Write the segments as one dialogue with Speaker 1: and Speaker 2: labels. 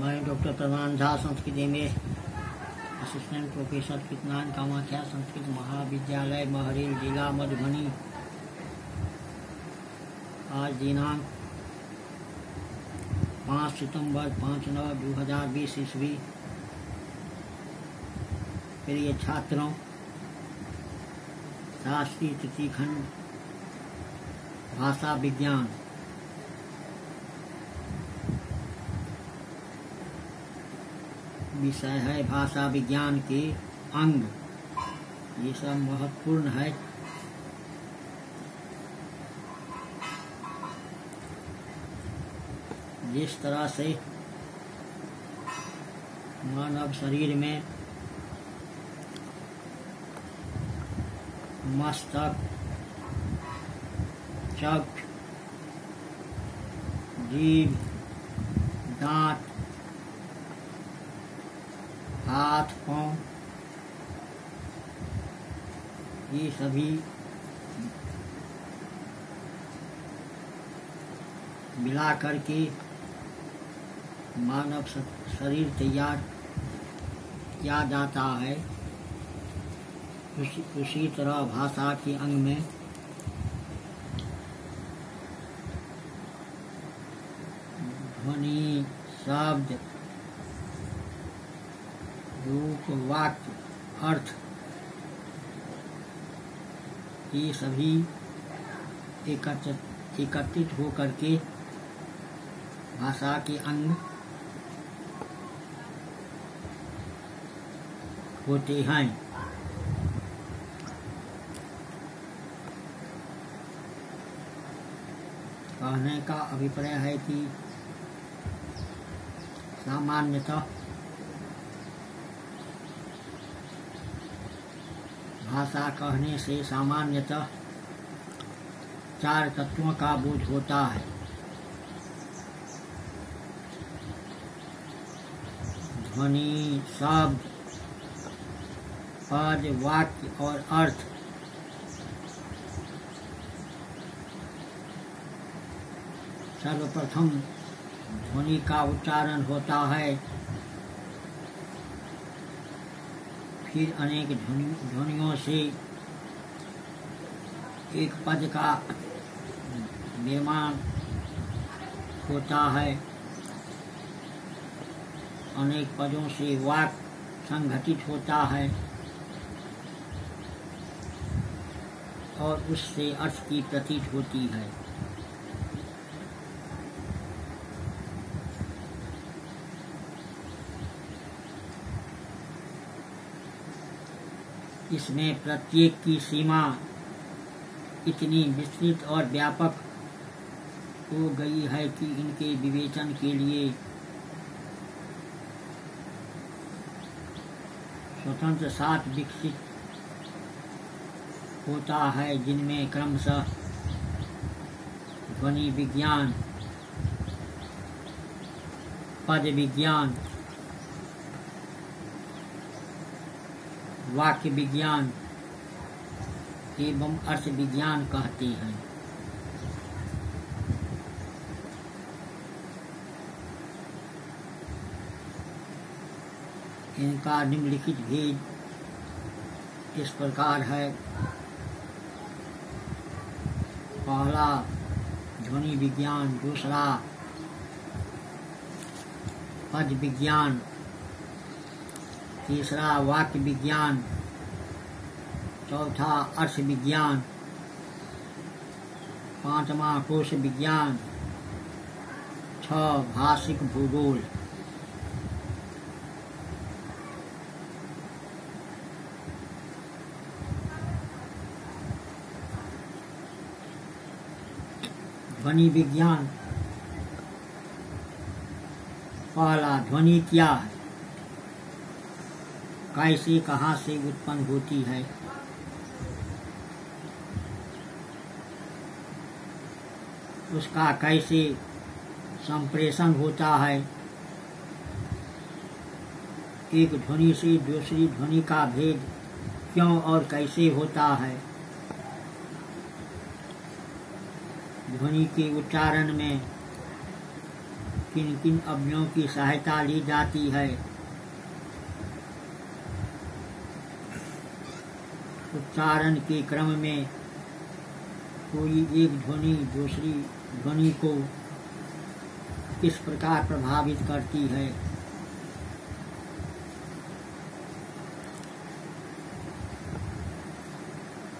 Speaker 1: मैं डॉक्टर प्रधान झा, संस्कृत में assistant professor कितनान Kamakhya Sanskrit महाविद्यालय महरील, जिला मधुबनी। आज दिनांक 5 सितंबर 5/9/2020 ईस्वी। प्रिय छात्रों, शास्त्रीय तृतीय खंड भाषा विज्ञान विषय है भाषा विज्ञान के अंग। ये सब महत्वपूर्ण है। जिस तरह से मानव शरीर में मस्तक, चक्षु, जीभ, दांत, हाथ, पांव, ये सभी मिला करके मानव शरीर तैयार किया जाता है। उसी तरह भाषा के अंग में ध्वनि, शब्द, रूप, वाक्य, अर्थ, ये सभी एकत्रित होकर के भाषा के अंग होते हैं। कहने का अभिप्राय है कि सामान्यतः भाषा कहने से सामान्यतः 4 तत्वों का बोध होता है। ध्वनि, शब्द, पद, वाक्य और अर्थ। सर्वप्रथम ध्वनि का उच्चारण होता है, फिर अनेक ध्वनियों से एक पद का निर्माण होता है। अनेक पदों से वाक्य संघटित होता है और उससे अर्थ की प्रतीत होती है। इसमें प्रत्येक की सीमा इतनी विस्तृत और व्यापक हो गई है कि इनके विवेचन के लिए स्वतंत्र शास्त्र विकसित होता है, जिनमें क्रमशः ध्वनि विज्ञान, पद विज्ञान, वाक्य विज्ञान एवं अर्थ विज्ञान कहते हैं। इनका निम्नलिखित भेद इस प्रकार है। पहला ध्वनि विज्ञान, दूसरा पद विज्ञान, तीसरा वाक्य विज्ञान, चौथा अर्थ विज्ञान, पांचवा कोश विज्ञान, 6 भाषिक भूगोल। ध्वनि विज्ञान। पहला, ध्वनि क्या है, कैसे, कहाँ से उत्पन्न होती है। उसका कैसे संप्रेषण होता है। एक ध्वनि से दूसरी ध्वनि का भेद क्यों और कैसे होता है। ध्वनि के उच्चारण में किन किन अवयवों की सहायता ली जाती है। उच्चारण के क्रम में कोई एक ध्वनि दूसरी ध्वनि को किस प्रकार प्रभावित करती है।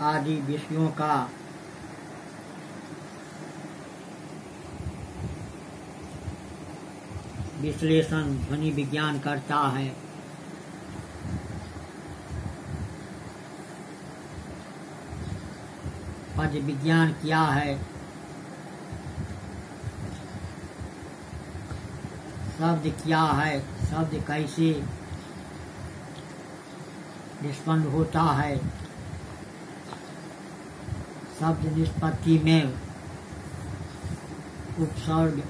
Speaker 1: आदि विषयों का विश्लेषण ध्वनि विज्ञान करता है। पद विज्ञान क्या है, शब्द क्या है, शब्द कैसे निष्पन्न होता है, शब्द निष्पत्ति में उपसर्ग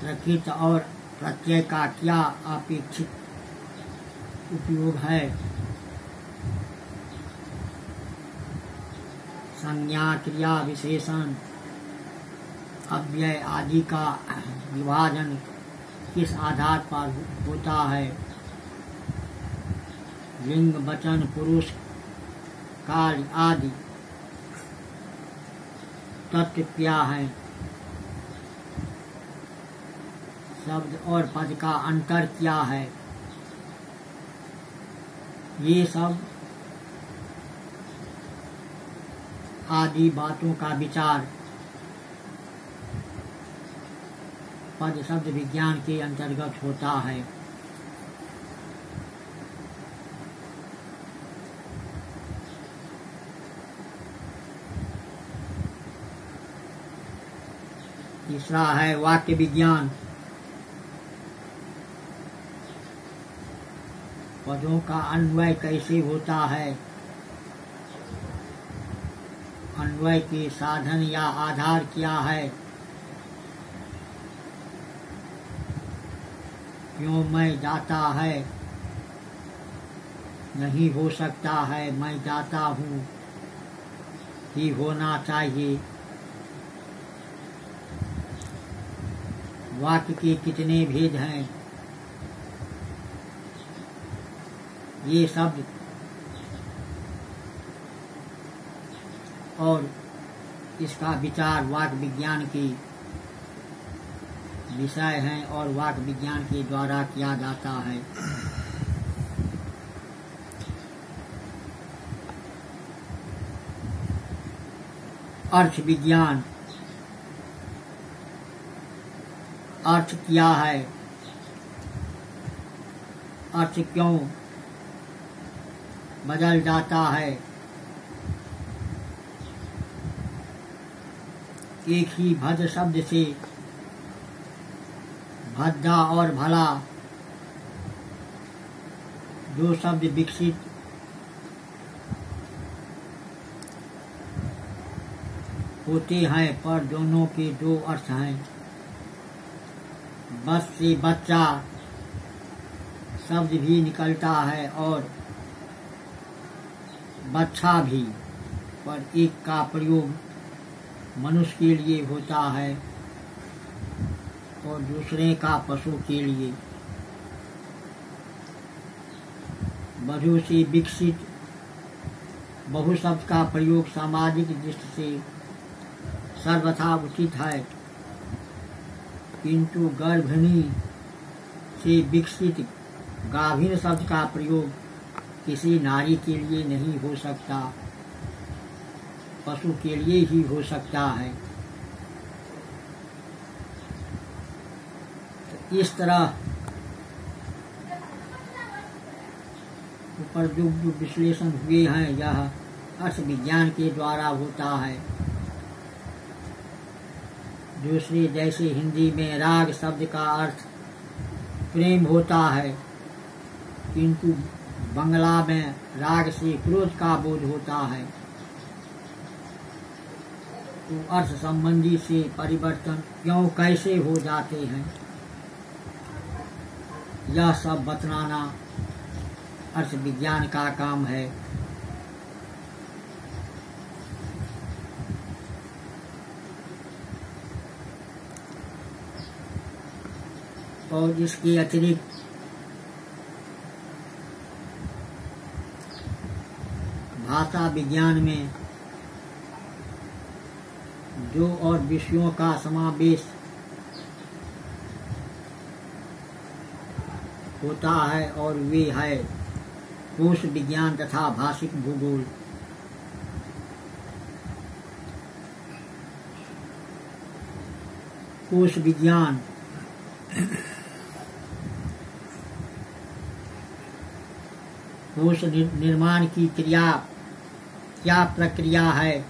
Speaker 1: प्रकृत और प्रत्यय का क्या अपेक्षित उपयोग है, संज्ञा क्रिया विशेषण अव्यय आदि का विभाजन किस आधार पर होता है, लिंग वचन पुरुष काल आदि तत्व क्या है, शब्द और पद का अंतर क्या है। ये सब आदि बातों का विचार पद शब्द विज्ञान के अंतर्गत होता है। तीसरा है वाक्य विज्ञान। पदों का अन्वय कैसे होता है, अन्वय के साधन या आधार क्या है, क्यों मैं जाता है नहीं हो सकता है, मैं जाता हूँ ही होना चाहिए, वाक्य के कितने भेद हैं, ये शब्द और इसका विचार वाक्य विज्ञान के विषय हैं और वाक्य विज्ञान के द्वारा किया जाता है। अर्थ विज्ञान। अर्थ क्या है, अर्थ क्यों बदल जाता है, एक ही भद्र शब्द से भद्दा और भला दो शब्द विकसित होते हैं, पर दोनों के दो अर्थ हैं। बस से बच्चा शब्द भी निकलता है और बच्चा भी, पर एक का प्रयोग मनुष्य के लिए होता है और दूसरे का पशु के लिए। वधु से विकसित बहु शब्द का प्रयोग सामाजिक दृष्टि से सर्वथा उचित है, किंतु गर्भिणी से विकसित गाभीन शब्द का प्रयोग किसी नारी के लिए नहीं हो सकता, पशु के लिए ही हो सकता है। तो इस तरह ऊपर जो विश्लेषण हुए हैं यह अर्थ विज्ञान के द्वारा होता है। दूसरे जैसे हिंदी में राग शब्द का अर्थ प्रेम होता है, किंतु बंगला में राग से क्रोध का बोध होता है, तो अर्थ संबंधी से परिवर्तन क्यों कैसे हो जाते हैं, यह सब बतलाना अर्थ विज्ञान का काम है। और इसके अतिरिक्त भाषा विज्ञान में जो और विषयों का समावेश होता है और वे है कोश विज्ञान तथा भाषिक भूगोल। कोश विज्ञान कोश निर्माण की क्या प्रक्रिया है,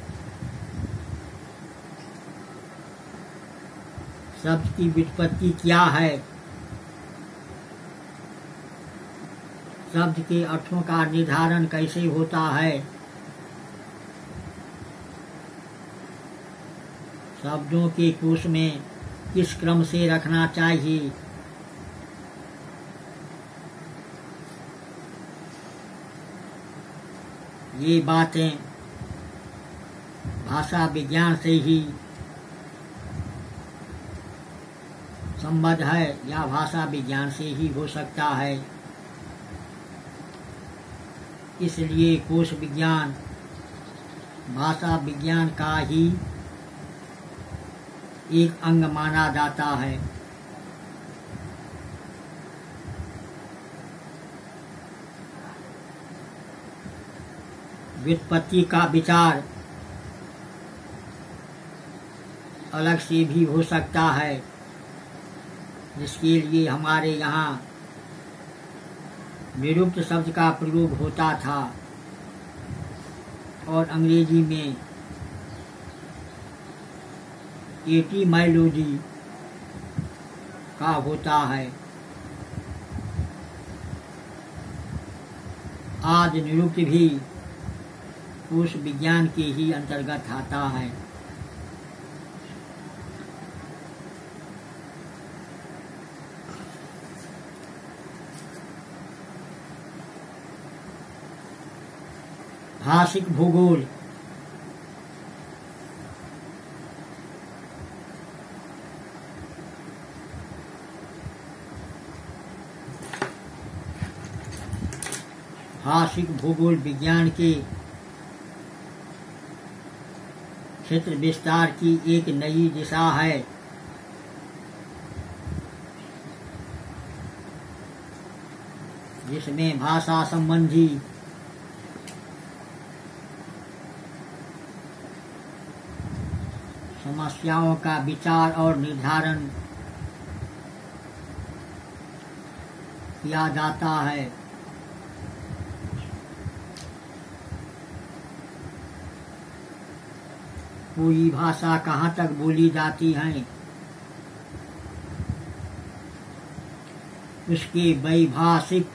Speaker 1: शब्द की व्युत्पत्ति क्या है, शब्द के अर्थों का निर्धारण कैसे होता है, शब्दों के कोश में किस क्रम से रखना चाहिए, ये बातें भाषा विज्ञान से ही संबद्ध है या भाषा विज्ञान से ही हो सकता है। इसलिए कोश विज्ञान भाषा विज्ञान का ही एक अंग माना जाता है। व्युत्पत्ति का विचार अलग से भी हो सकता है, जिसके लिए हमारे यहाँ निरुक्त शब्द का प्रयोग होता था और अंग्रेजी में एटीमाइलोजी का होता है। आज निरुक्त भी कोश विज्ञान के ही अंतर्गत आता है। भाषिक भूगोल भाषिक भूगोल विज्ञान के क्षेत्र विस्तार की एक नई दिशा है। जिसमें भाषा संबंधी समस्याओं का विचार और निर्धारण किया जाता है। कोई भाषा कहाँ तक बोली जाती है, उसके वैभाषिक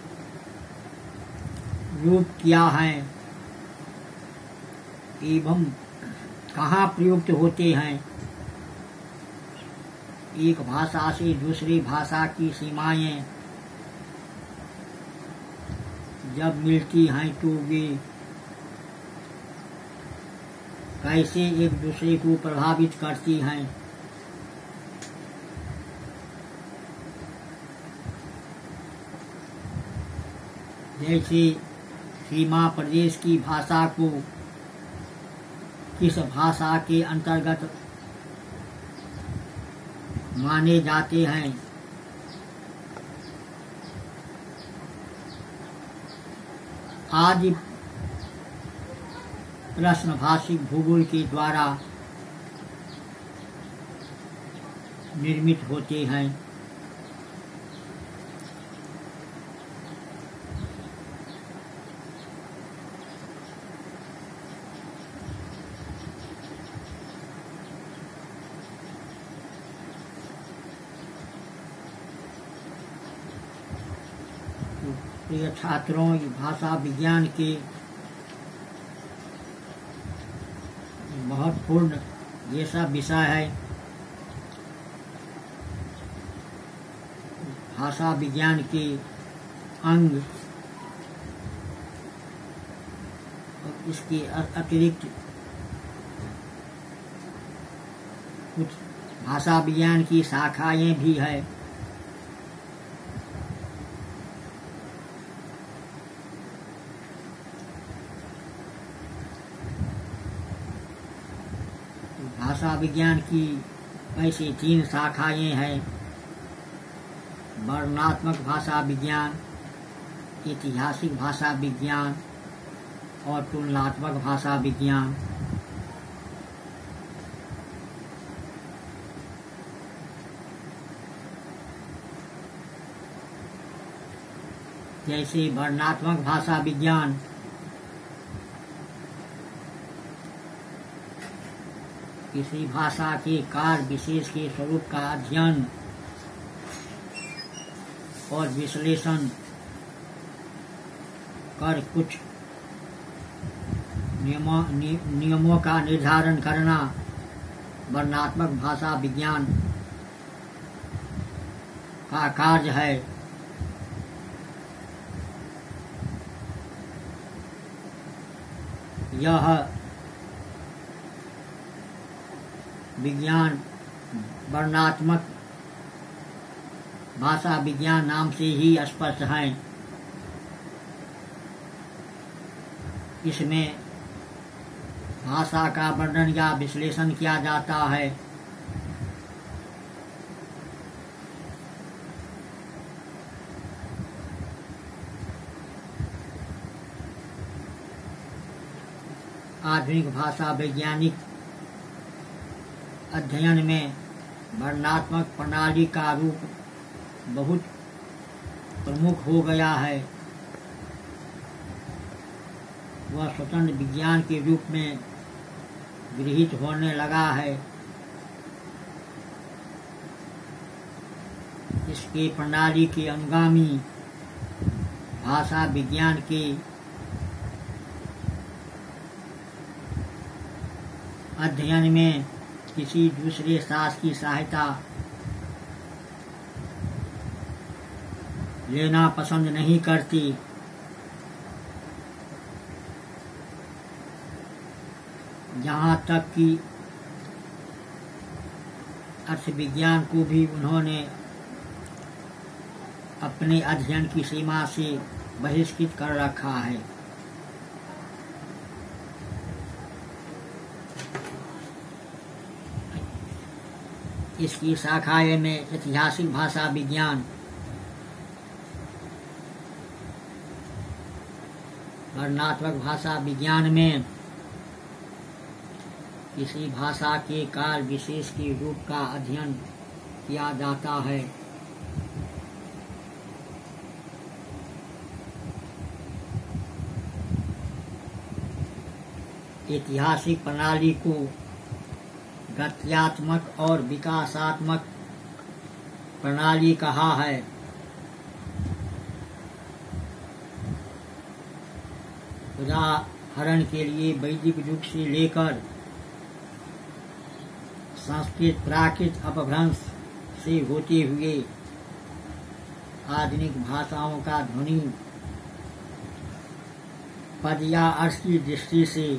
Speaker 1: रूप क्या है एवं कहाँ प्रयुक्त होते हैं। एक भाषा से दूसरी भाषा की सीमाएं जब मिलती हैं तो वे कैसे एक दूसरे को प्रभावित करती हैं। जैसे सीमा प्रदेश की भाषा को किस भाषा के अंतर्गत माने जाते हैं, आदि प्रश्न भाषिक भूगोल के द्वारा निर्मित होते हैं। प्रिय छात्रों, भाषा विज्ञान के महत्वपूर्ण ये सब विषय है। भाषा विज्ञान के अंग और इसके अतिरिक्त कुछ भाषा विज्ञान की शाखाएं भी है। भाषा विज्ञान की ऐसी 3 शाखाएं हैं: वर्णनात्मक भाषा विज्ञान, ऐतिहासिक भाषा विज्ञान और तुलनात्मक भाषा विज्ञान। जैसे वर्णनात्मक भाषा विज्ञान किसी भाषा के कार्य विशेष के स्वरूप का अध्ययन और विश्लेषण कर कुछ नियमों का निर्धारण करना वर्णनात्मक भाषा विज्ञान का कार्य है। यह विज्ञान वर्णनात्मक भाषा विज्ञान नाम से ही स्पष्ट है। इसमें भाषा का वर्णन या विश्लेषण किया जाता है। आधुनिक भाषा वैज्ञानिक अध्ययन में वर्णनात्मक प्रणाली का रूप बहुत प्रमुख हो गया है। वह स्वतंत्र विज्ञान के रूप में गृहीत होने लगा है। इसके प्रणाली के अनुगामी भाषा विज्ञान के अध्ययन में किसी दूसरे शास्त्र की सहायता लेना पसंद नहीं करती। यहाँ तक कि अर्थ विज्ञान को भी उन्होंने अपने अध्ययन की सीमा से बहिष्कृत कर रखा है। इसकी शाखाएं में ऐतिहासिक भाषा विज्ञान, वर्णनात्मक भाषा विज्ञान में किसी भाषा के काल विशेष के रूप का अध्ययन किया जाता है। ऐतिहासिक प्रणाली को गत्यात्मक और विकासात्मक प्रणाली कहा है। उदाहरण के लिए वैदिक युग से लेकर संस्कृत प्राकृत अपभ्रंश से होते हुए आधुनिक भाषाओं का ध्वनि पद या अर्थ की दृष्टि से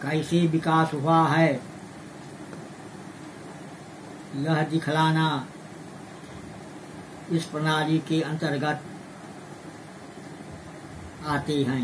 Speaker 1: कैसे विकास हुआ है, यह दिखलाना इस प्रणाली के अंतर्गत आते हैं।